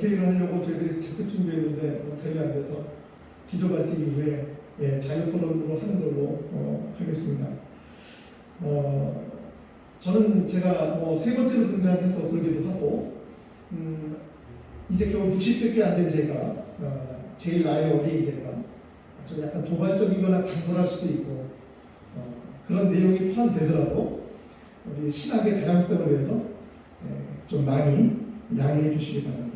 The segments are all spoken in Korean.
국회의를 하려고 저희들이 자택 준비했는데 대응이 안 돼서 기조발제 이후에 자유토론으로 하는 걸로 하겠습니다. 저는 제가 세 번째로 등장해서 그러기도 하고 이제 겨우 60대밖에 안 된 제가 제일 나이 어린 제가 좀 약간 도발적이거나 강렬할 수도 있고 그런 내용이 포함되더라도 우리 신학의 다양성을 위해서 좀 많이 양해해 주시기 바랍니다.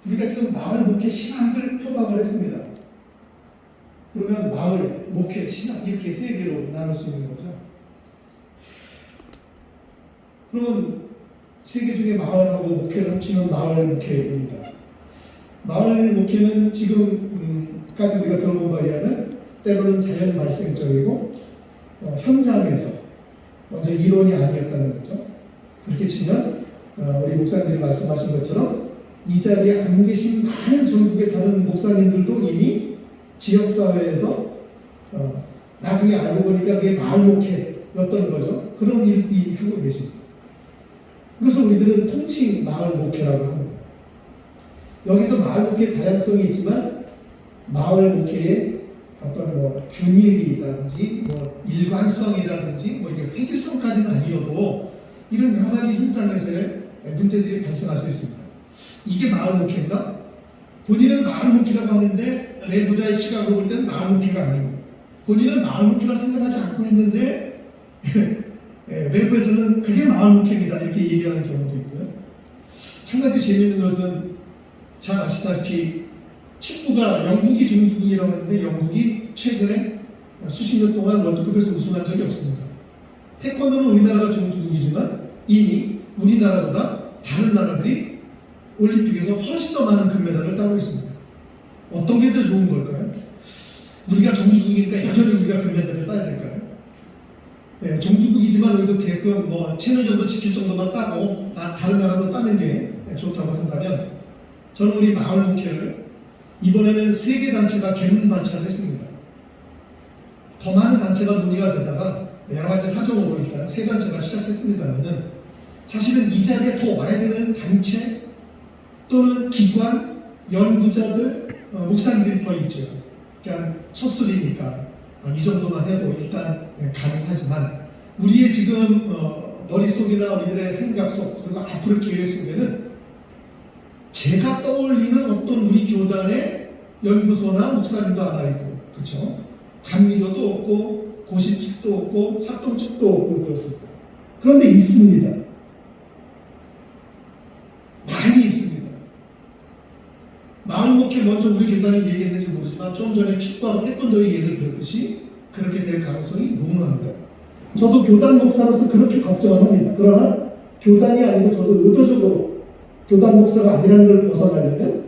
우리가 지금 마을 목회 신학을 표방을 했습니다. 그러면 마을, 목회, 신학 이렇게 세 개로 나눌 수 있는 거죠. 그러면 세 개 중에 마을하고 목회를 합치면 마을 목회입니다. 마을 목회는 지금까지 우리가 들어본 바에 의하면 때로는 자연 발생적이고 현장에서 먼저 이론이 아니었다는 거죠. 그렇게 치면 우리 목사님들이 말씀하신 것처럼 이 자리에 안 계신 많은 전국의 다른 목사님들도 이미 지역사회에서 나중에 알고 보니까 그게 마을 목회였던 거죠. 그런 일이 하고 계십니다. 그래서 우리들은 통칭 마을 목회라고 합니다. 여기서 마을 목회의 다양성이 있지만 마을 목회의 어떤 균일이라든지 일관성이라든지 이게 획일성까지는 아니어도 이런 여러 가지 현장에서의 문제들이 발생할 수 있습니다. 이게 마을 목회인가? 본인은 마을 목회라고 하는데 내부자의 시각으로 볼 때는 마을 목회가 아니고 본인은 마을 목회라 생각하지 않고 했는데 외부에서는 그게 마을 목회입니다 이렇게 얘기하는 경우도 있고요. 한 가지 재미있는 것은 잘 아시다시피 축구가 영국이 종주국이라고 했는데 영국이 최근에 수십 년 동안 월드컵에서 우승한 적이 없습니다. 태권도는 우리나라가 종주국이지만 이미 우리나라보다 다른 나라들이 올림픽에서 훨씬 더 많은 금메달을 따고 있습니다. 어떤 게 더 좋은 걸까요? 우리가 종주국이니까 여전히 우리가 금메달을 따야 될까요? 종주국이지만 우리도 대금 채널 정도 지킬 정도만 따고 다른 나라도 따는 게 좋다고 한다면 저는 우리 마을 목회를 이번에는 3개 단체가 개문 반차를 했습니다. 더 많은 단체가 논의가 되다가 여러 가지 사정으로 일단 3단체가 시작했습니다만은 사실은 이 자리에 더 와야 되는 단체 또는 기관, 연구자들, 목사님들이 더 있죠. 그러니까 첫 술이니까 이 정도만 해도 일단 가능하지만 우리의 지금 머릿속이나 우리들의 생각 속 그리고 앞으로 계획 속에는 제가 떠올리는 어떤 우리 교단의 연구소나 목사님도 하나 있고 그렇죠? 감리교도 없고 고시 측도 없고 합동 측도 없고 그렇습니다. 그런데 있습니다. 많이 있습니다. 마을 목회 먼저 우리 교단이 얘기했는지 모르지만 좀 전에 축구하고 태권도의 예를 들었듯이 그렇게 될 가능성이 너무납니다. 저도 교단 목사로서 그렇게 걱정을 합니다. 그러나 교단이 아니고 저도 의도적으로 교단 목사가 아니라는 걸 벗어나려면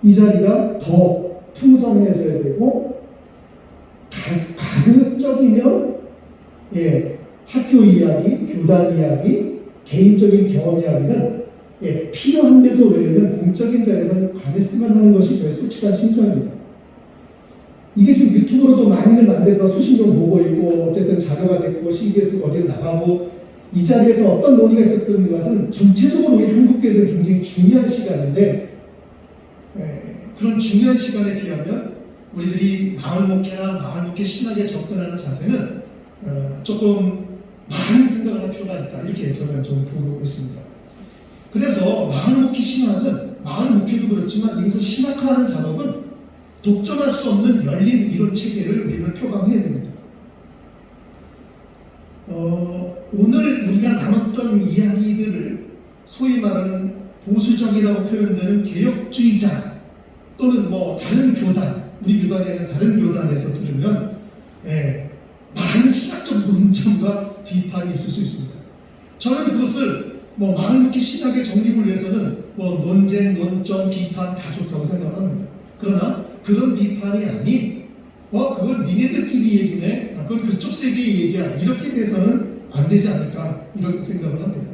이 자리가 더 풍성해져야 되고 가급적이면 학교 이야기, 교단 이야기, 개인적인 경험 이야기는 필요한 데서 외에는 공적인 자리에서는 안 했으면 하는 것이 저의 솔직한 심정입니다. 이게 지금 유튜브로도 많이는 만들어서 수십 명 보고 있고 어쨌든 자료가 됐고 CBS 어디에 나가고 이 자리에서 어떤 논의가 있었던 것은 전체적으로 우리 한국교회에서 굉장히 중요한 시간인데 그런 중요한 시간에 비하면 우리들이 마을 목회나 마을 목회 신학에 접근하는 자세는 조금 많은 생각을 할 필요가 있다 이렇게 저는 좀 보고 있습니다. 그래서 마을 목회 신학은 마을 목회도 그렇지만 여기서 신학화하는 작업은 독점할 수 없는 열린 이론 체계를 우리는 표방해야 됩니다. 오늘 우리가 나눴던 이야기들을 소위 말하는 보수적이라고 표현되는 개혁주의자 또는 다른 교단, 우리 교단에는 다른 교단에서 들으면 많은 신학적 논점과 비판이 있을 수 있습니다. 저는 그것을 마을 목회 신학의 정립을 위해서는 논쟁, 논점, 비판 다 좋다고 생각합니다. 그러나 그런 비판이 아닌 그건 니네들끼리 얘기네, 그건 그쪽 세계의 얘기야 이렇게 돼서는 안 되지 않을까 이런 생각을 합니다.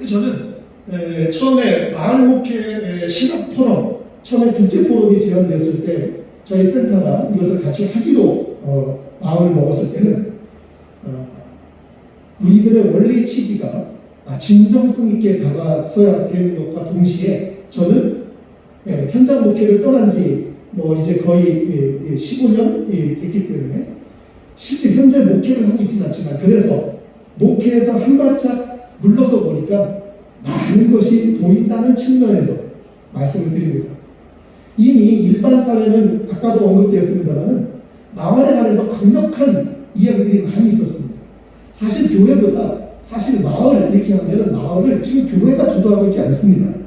저는 처음에 마을 목회 신학 포럼 처음에 국제 포럼이 제안됐을 때 저희 센터가 이것을 같이 하기로 마음을 먹었을 때는 우리들의 원래 취지가 진정성 있게 다가서야 되는 것과 동시에 저는 현장 목회를 떠난 지 이제 거의 15년 됐기 때문에 실제 현재 목회를 하고 있지는 않지만 그래서 목회에서 한 발짝 물러서 보니까 많은 것이 보인다는 측면에서 말씀을 드립니다. 이미 일반 사회는 아까도 언급되었습니다만 마을에 관해서 강력한 이야기들이 많이 있었습니다. 사실 교회보다 사실 마을 이렇게 하면 마을을 지금 교회가 주도하고 있지 않습니다.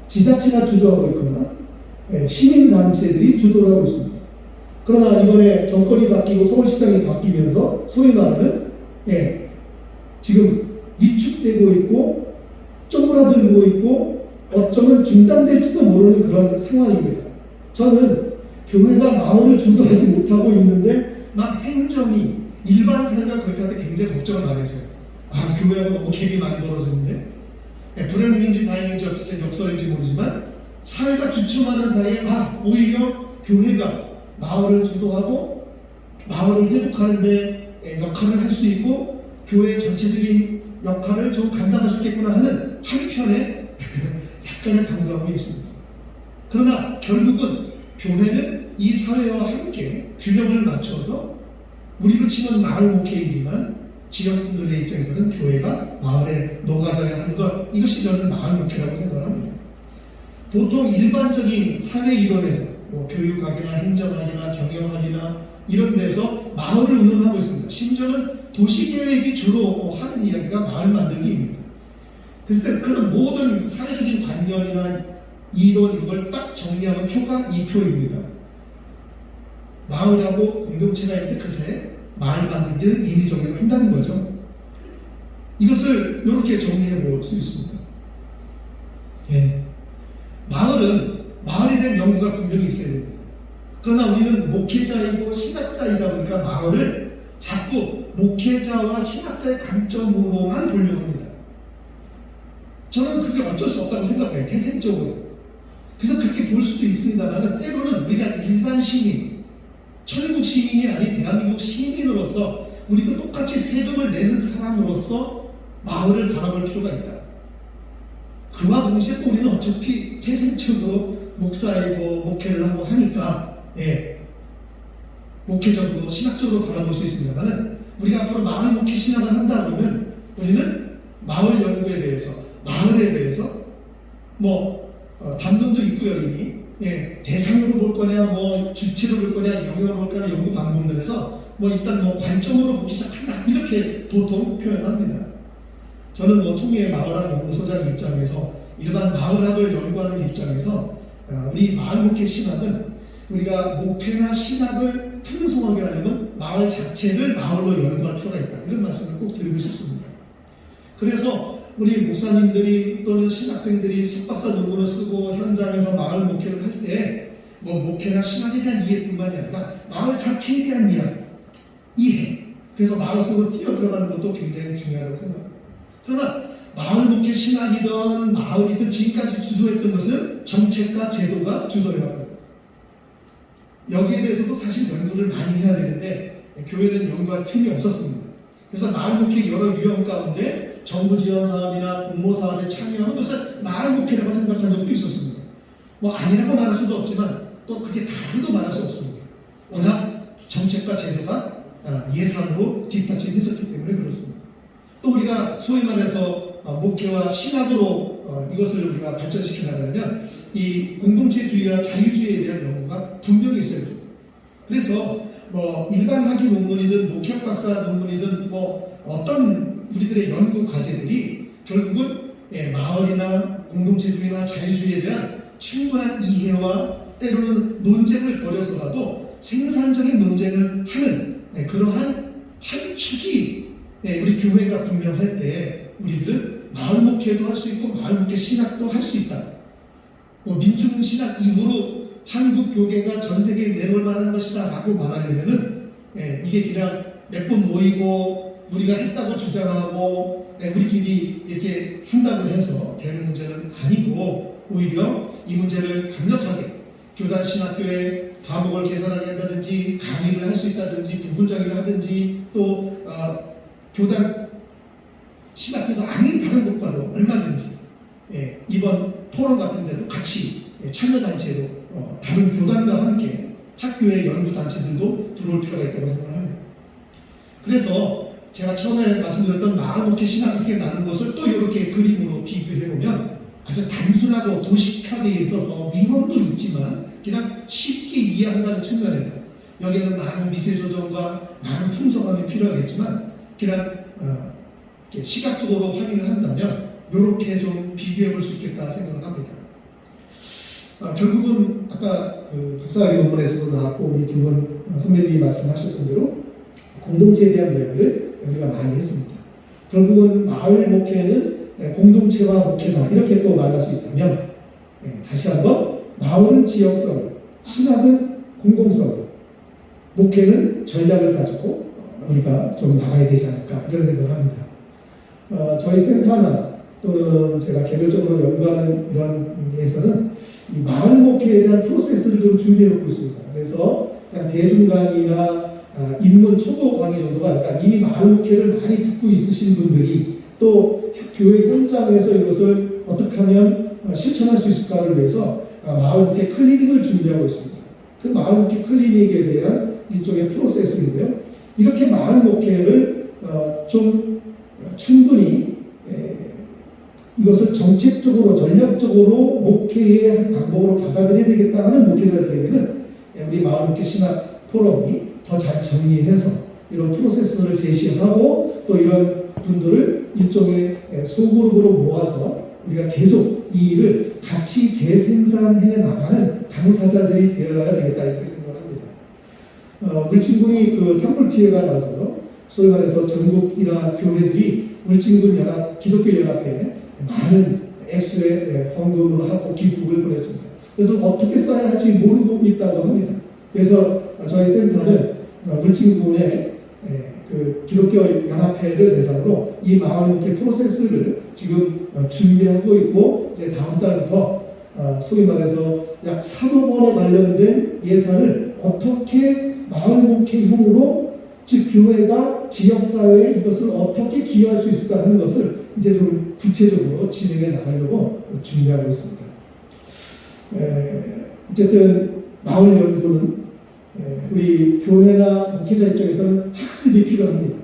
지자체가 주도하고 있거나 시민단체들이 주도를 하고 있습니다. 그러나 이번에 정권이 바뀌고 서울시장이 바뀌면서 소위 말하는 지금 위축되고 있고 쪼그라들고 있고 어쩌면 중단될지도 모르는 그런 상황입니다. 저는 교회가 마을을 주도하지 못하고 있는데 막 행정이 일반 사회가 그렇게 할 때 굉장히 걱정을 많이 했어요. 교회가 너무 갭이 많이 벌어지는데 불행인지 다행인지 어쨌든 역설인지 모르지만 사회가 주춤하는 사이에 오히려 교회가 마을을 주도하고 마을을 회복하는데 역할을 할 수 있고 교회의 전체적인 역할을 좀 감당할 수 있겠구나 하는 한편에 약간의 반감이 있습니다. 그러나 결국은 교회는 이 사회와 함께 균형을 맞춰서 우리로 치면 마을 목회이지만 지역분들의 입장에서는 교회가 마을에 녹아져야 하는 것, 이것이 저는 마을 목회라고 생각합니다. 보통 일반적인 사회 이론에서 교육학이나 행정학이나 경영학이나 이런 데서 마을을 운영하고 있습니다. 심지어는 도시계획이 주로 하는 이야기가 마을 만들기입니다. 그래서 그런 모든 사회적인 관념이나 이론 이걸 딱 정리하는 표가 이 표입니다. 마을하고 공동체가 있는데 그 사이에 마을 만들기를 인위적으로 한다는 거죠. 이것을 이렇게 정리해 볼 수 있습니다. 마을에 대한 연구가 분명히 있어야 됩니다. 그러나 우리는 목회자이고 신학자이다 보니까 마을을 자꾸 목회자와 신학자의 관점으로만 보려고 합니다. 저는 그게 어쩔 수 없다고 생각해요. 태생적으로. 그래서 그렇게 볼 수도 있습니다만 때로는 우리가 일반 시민, 천국 시민이 아닌 대한민국 시민으로서 우리도 똑같이 세금을 내는 사람으로서 마을을 바라볼 필요가 있다. 그와 동시에 또 우리는 어차피 태생적으로 목사이고 목회를 하고 하니까 목회적으로 신학적으로 바라볼 수 있습니다만 우리가 앞으로 마을 목회 신학을 한다 그러면 우리는 마을 연구에 대해서 마을에 대해서 담론도 있고요. 이미 대상으로 볼 거냐 주체로 볼 거냐 영역으로 볼 거냐 연구 방법론에서 일단 관점으로 보기 시작한다 이렇게 보통 표현합니다. 저는 총회 마을학 연구소장 입장에서 일반 마을학을 연구하는 입장에서 우리 마을 목회 신학은 우리가 목회나 신학을 풍성하게 하려면 마을 자체를 마을로 연구할 필요가 있다. 이런 말씀을 꼭 드리고 싶습니다. 그래서 우리 목사님들이 또는 신학생들이 석박사 논문을 쓰고 현장에서 마을 목회를 할 때 목회나 신학에 대한 이해뿐만이 아니라 마을 자체에 대한 이해 그래서 마을 속으로 뛰어들어가는 것도 굉장히 중요하다고 생각합니다. 그러나 마을 목회 신학이든 마을이든 지금까지 주도했던 것은 정책과 제도가 주도해왔고 여기에 대해서도 사실 연구를 많이 해야 되는데 교회는 연구할 틈이 없었습니다. 그래서 마을 목회 여러 유형 가운데 정부 지원 사업이나 공모 사업에 참여하는 것을 마을 목회라고 생각한 적도 있었습니다. 아니라고 말할 수도 없지만 또 그게 다르도 말할 수 없습니다. 워낙 정책과 제도가 예산으로 뒷받침했었기 때문에 그렇습니다. 또 우리가 소위 말해서 목회와 신학으로 이것을 우리가 발전시켜 나가려면 이 공동체주의와 자유주의에 대한 연구가 분명히 있어야 됩니다. 그래서 일반 학위 논문이든 목회학 박사 논문이든 어떤 우리들의 연구 과제들이 결국은 마을이나 공동체주의나 자유주의에 대한 충분한 이해와 때로는 논쟁을 벌여서라도 생산적인 논쟁을 하는 그러한 한 축이 우리 교회가 분명할 때 우리들은 마을 목회도 할 수 있고 마을 목회 신학도 할 수 있다. 민중 신학 이후로 한국 교계가 전 세계에 내놓을 만한 것이다 라고 말하려면은 이게 그냥 몇 번 모이고 우리가 했다고 주장하고 우리끼리 이렇게 한다고 해서 되는 문제는 아니고 오히려 이 문제를 강력하게 교단 신학교에 과목을 개선하게 한다든지 강의를 할 수 있다든지 부분장애를 하든지 또 교단 신학교가 아닌 다른 곳과도 얼마든지 이번 토론 같은 데도 같이 참여단체로 다른 교단과 함께 학교의 연구단체들도 들어올 필요가 있다고 생각합니다. 그래서 제가 처음에 말씀드렸던 마을목회 신학 이렇게 나눈 것을 또 이렇게 그림으로 비교해보면 아주 단순하고 도식하게 있어서 위험도 있지만 그냥 쉽게 이해한다는 측면에서 여기에는 많은 미세 조정과 많은 풍성함이 필요하겠지만 그냥 시각적으로 확인을 한다면 이렇게 좀 비교해 볼 수 있겠다 생각을 합니다. 결국은 아까 그 박사학위 논문에서도 나왔고 우리 두 분 선배님이 말씀하셨던 대로 공동체에 대한 이야기를 우리가 많이 했습니다. 결국은 마을 목회는 공동체와 목회다 이렇게 또 말할 수 있다면 다시 한번 마을은 지역성, 신학은 공공성, 목회는 전략을 가지고 우리가 좀 나가야 되지 않을까 이런 생각을 합니다. 저희 센터나 또는 제가 개별적으로 연구하는 이런 데에서는 이 마을 목회에 대한 프로세스를 좀 준비해 놓고 있습니다. 그래서 그냥 대중 강의나 입문 초보 강의 정도가 아니라 이미 마을 목회를 많이 듣고 있으신 분들이 또 교회 현장에서 이것을 어떻게 하면 실천할 수 있을까를 위해서 마을 목회 클리닉을 준비하고 있습니다. 그 마을 목회 클리닉에 대한 일종의 프로세스인데요. 이렇게 마을 목회를 좀 충분히 이것을 정책적으로 전략적으로 목회의 한 방법으로 받아들여야 되겠다 하는 목회자들에게는 우리 마을 목회 신학 포럼이 더 잘 정리해서 이런 프로세스를 제시하고 또 이런 분들을 일종의 소그룹으로 모아서 우리가 계속 이 일을 같이 재생산해 나가는 당사자들이 되어야 되겠다 이렇게 생각합니다. 물친군이 그 산불 피해가 나서 소위 말해서 전국 일화 교회들이 물친군 연합 기독교 연합회에 많은 액수의 헌금을 하고 기부를 보냈습니다. 그래서 어떻게 써야 할지 모르고 있다고 합니다. 그래서 저희 센터는 물친군의 그 기독교 연합회를 대상으로 이 마을 목회 프로세스를 지금 준비하고 있고 이제 다음 달부터 소위 말해서 약 3억 원에 관련된 예산을 어떻게 마을 목회형으로 즉 교회가 지역사회에 이것을 어떻게 기여할 수 있을까 하는 것을 이제 좀 구체적으로 진행해 나가려고 준비하고 있습니다. 어쨌든 마을 연구는 우리 교회나 목회자 입장에서는 학습이 필요합니다.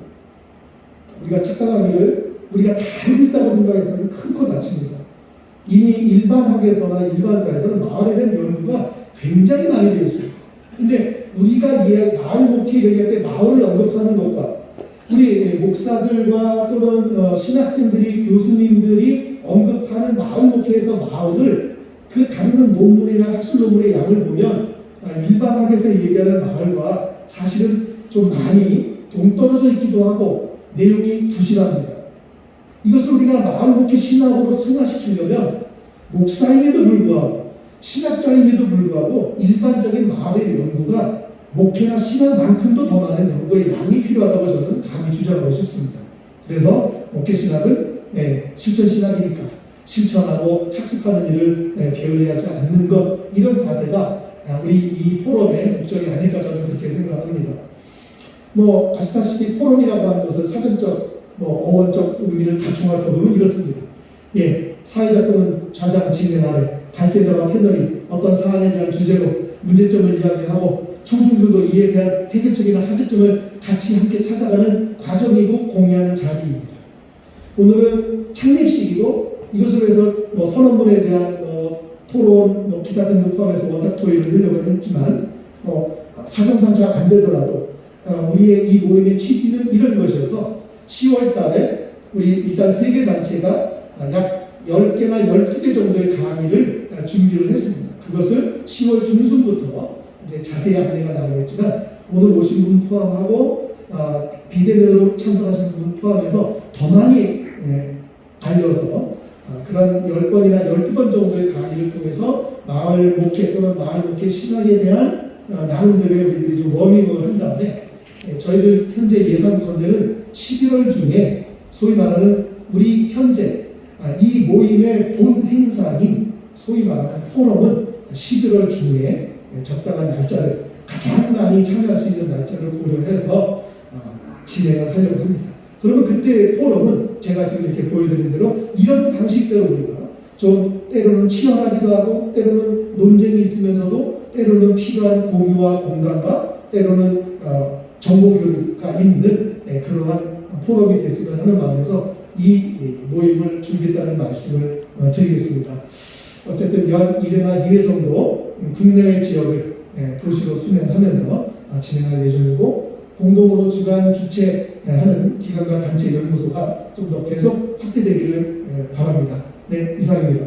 우리가 착각하기를 우리가 다 알고 있다고 생각해서는 큰 코 다칩니다. 이미 일반학에서나 일반사에서는 마을에 대한 연구가 굉장히 많이 되어 있습니다. 근데 우리가 마을 목회 얘기할 때 마을을 언급하는 것과 우리 목사들과 또는 신학생들이 교수님들이 언급하는 마을 목회에서 마을을 그 다루는 논문이나 학술 논문의 양을 보면 일반학에서 얘기하는 마을과 사실은 좀 많이 동떨어져 있기도 하고 내용이 부실합니다. 이것을 우리가 마을 목회 신학으로 승화시키려면 목사임에도 불구하고 신학자임에도 불구하고 일반적인 마을의 연구가 목회나 신학만큼도 더 많은 연구의 양이 필요하다고 저는 감히 주장하고 싶습니다. 그래서 목회 신학은 실천 신학이니까 실천하고 학습하는 일을 게을리 하지 않는 것 이런 자세가 우리 이 포럼의 목적이 아닐까 저는 그렇게 생각합니다. 아시다시피 포럼이라고 하는 것은 사전적 어원적 의미를 다 종합해 보면 이렇습니다. 사회자 또는 좌장 진행 아래 발제자와 패널이 어떤 사안에 대한 주제로 문제점을 이야기하고 청중들도 이에 대한 해결책이나 합의점을 같이 함께 찾아가는 과정이고 공유하는 자리입니다. 오늘은 창립식이고 이것을 위해서 선언문에 대한 토론, 기타 등을 포함해서 원탁 토의를 하려고 했지만 사정상 잘 안 되더라도 우리의 이 모임의 취지는 이런 것이어서 10월 달에 우리 일단 3개 단체가 약 10개나 12개 정도의 강의를 준비를 했습니다. 그것을 10월 중순부터 이제 자세히 안내가 나오겠지만 오늘 오신 분 포함하고 비대면으로 참석하신 분 포함해서 더 많이 알려서 그런 10번이나 12번 정도의 강의를 통해서 마을 목회 또는 마을 목회 신학에 대한 나름대로의 우리들이 좀 워밍을 한 다음에 저희들 현재 예상 건대는 11월 중에 소위 말하는 우리 현재 이 모임의 본 행사인 소위 말하는 포럼은 11월 중에 적당한 날짜를 가장 많이 참여할 수 있는 날짜를 고려해서 진행을 하려고 합니다. 그러면 그때 포럼은 제가 지금 이렇게 보여드린 대로 이런 방식대로 우리가 좀 때로는 치열하기도 하고 때로는 논쟁이 있으면서도 때로는 필요한 공유와 공감과 때로는 정보 교류가 있는 그러한 포럼이 됐으면 하는 마음에서 이 모임을 준비했다는 말씀을 드리겠습니다. 어쨌든 연 1회나 2회 정도 국내외 지역을 도시로 순회하면서 진행할 예정이고 공동으로 주관 주최하는 기관과 단체 연구소가 좀 더 계속 확대되기를 바랍니다. 네, 이상입니다.